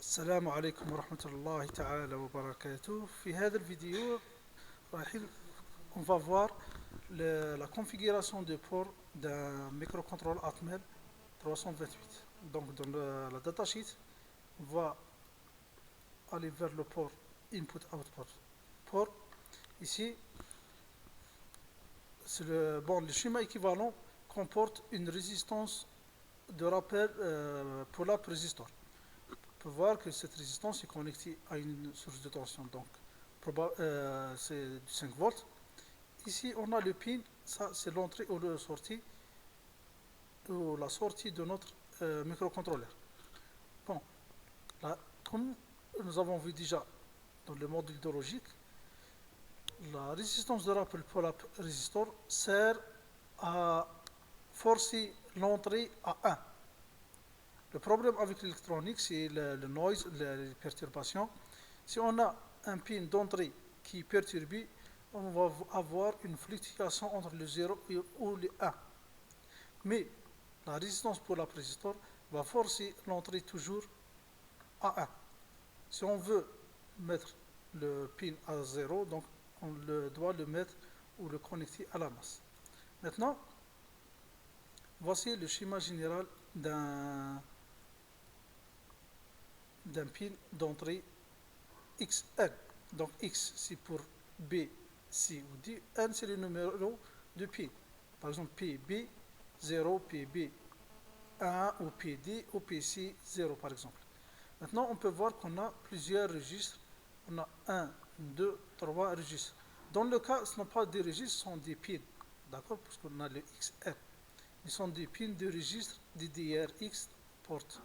السلام عليكم ورحمة الله تعالى وبركاته. في هذا الفيديو رايحين on va voir la configuration de port d'un microcontrôleur Atmel 328. Donc dans la datasheet, on va aller vers le port input-output port. Ici, c'est le schéma équivalent comporte une résistance de rappel pull-up résistor. On peut voir que cette résistance est connectée à une source de tension, donc c'est du 5 volts. Ici, on a le pin, ça c'est l'entrée ou la sortie, ou la sortie de notre microcontrôleur. Bon, là, comme nous avons vu déjà dans le module de logique, la résistance de rappel pull-up résistor sert à forcer l'entrée à 1. Le problème avec l'électronique, c'est le noise, les perturbations. Si on a un pin d'entrée qui est perturbé, on va avoir une fluctuation entre le 0 et le 1. Mais la résistance pour la résistor va forcer l'entrée toujours à 1. Si on veut mettre le pin à 0, donc on doit le mettre ou le connecter à la masse. Maintenant, voici le schéma général d'un pin d'entrée XN. Donc X c'est pour B, C ou D. N c'est le numéro de pin. Par exemple PB0, PB1 ou PD ou PC0 par exemple. Maintenant on peut voir qu'on a plusieurs registres. On a 1, 2, 3 registres. Dans le cas, ce ne sont pas des registres, ce sont des pins. D'accord? Parce qu'on a le XN. Ils sont des pins de registre DDRX, porte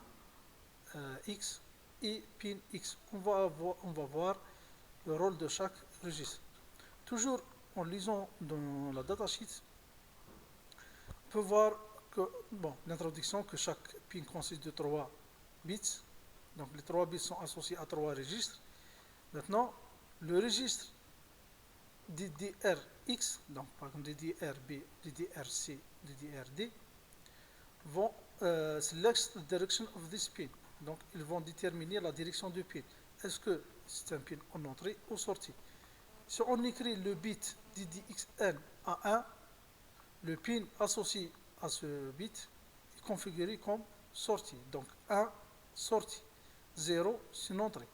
X et pin X. On va voir le rôle de chaque registre. Toujours en lisant dans la datasheet, on peut voir que, l'introduction, que chaque pin consiste de 3 bits. Donc les 3 bits sont associés à 3 registres. Maintenant, le registre DDRX, donc par exemple DDRB, DDRC, DDRD, vont select the direction of this pin. Donc ils vont déterminer la direction du pin. Est-ce que c'est un pin en entrée ou sortie? Si on écrit le bit DDXN à 1, le pin associé à ce bit est configuré comme sortie. Donc 1, sortie. 0, c'est une entrée.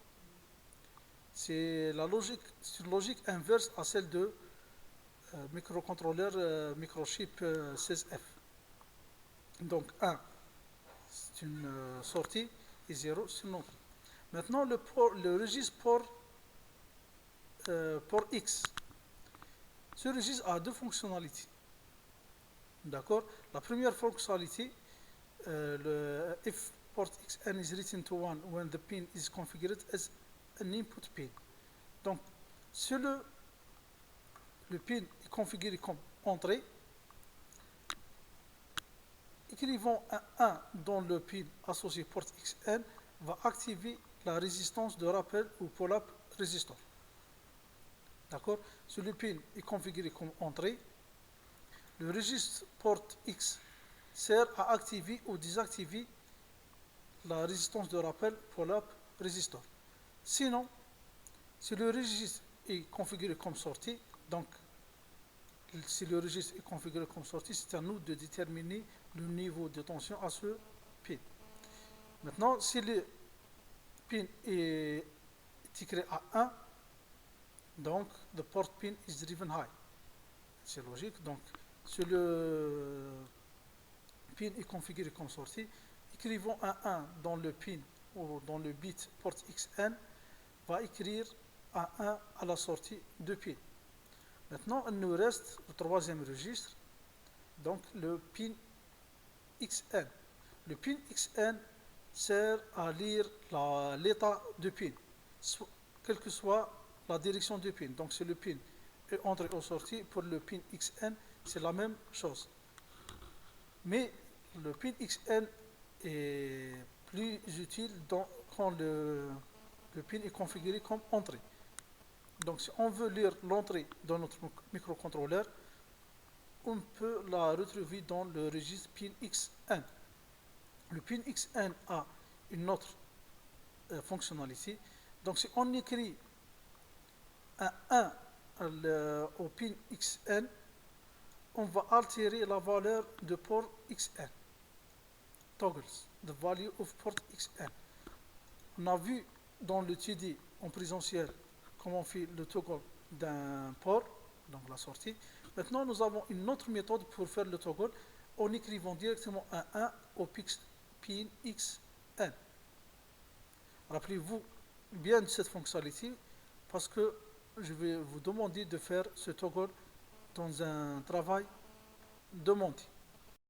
C'est une logique inverse à celle de microcontrôleur microchip 16F. Donc 1, c'est une sortie et 0, c'est une entrée. Maintenant, le registre port X. Ce registre a deux fonctionnalités. D'accord? La première fonctionnalité, le if port XN is written to 1 when the pin is configured as an input pin. Donc, si le pin est configuré comme entrée, écrivons un 1 dans le pin associé port XN va activer la résistance de rappel ou pull-up résistor. D'accord? Si le pin est configuré comme entrée, le registre port X sert à activer ou désactiver la résistance de rappel pull-up résistor. Sinon, si le registre est configuré comme sortie, donc si le registre est configuré comme sortie, c'est à nous de déterminer le niveau de tension à ce pin. Maintenant, si le pin est écrit à 1, donc the port pin is driven high. C'est logique. Donc, si le pin est configuré comme sortie, écrivons un 1 dans le pin ou dans le bit port XN va écrire un 1 à la sortie de pin. Maintenant, il nous reste le troisième registre, donc le pin XN. Le pin XN sert à lire l'état de pin, quelle que soit la direction du pin. Donc, si le pin est entré ou sorti, pour le pin XN, c'est la même chose. Mais le pin XN est plus utile quand le pin est configuré comme entrée. Donc si on veut lire l'entrée dans notre microcontrôleur, on peut la retrouver dans le registre pin XN. Le pin XN a une autre functionality. Donc si on écrit un 1 au pin XN, on va altérer la valeur de port XN. Toggles, the value of port XN. On a vu dans le TD en présentiel comment on fait le toggle d'un port, donc la sortie. Maintenant, nous avons une autre méthode pour faire le toggle en écrivant directement un 1 au pin XN. Rappelez-vous bien de cette fonctionnalité parce que je vais vous demander de faire ce toggle dans un travail demandé.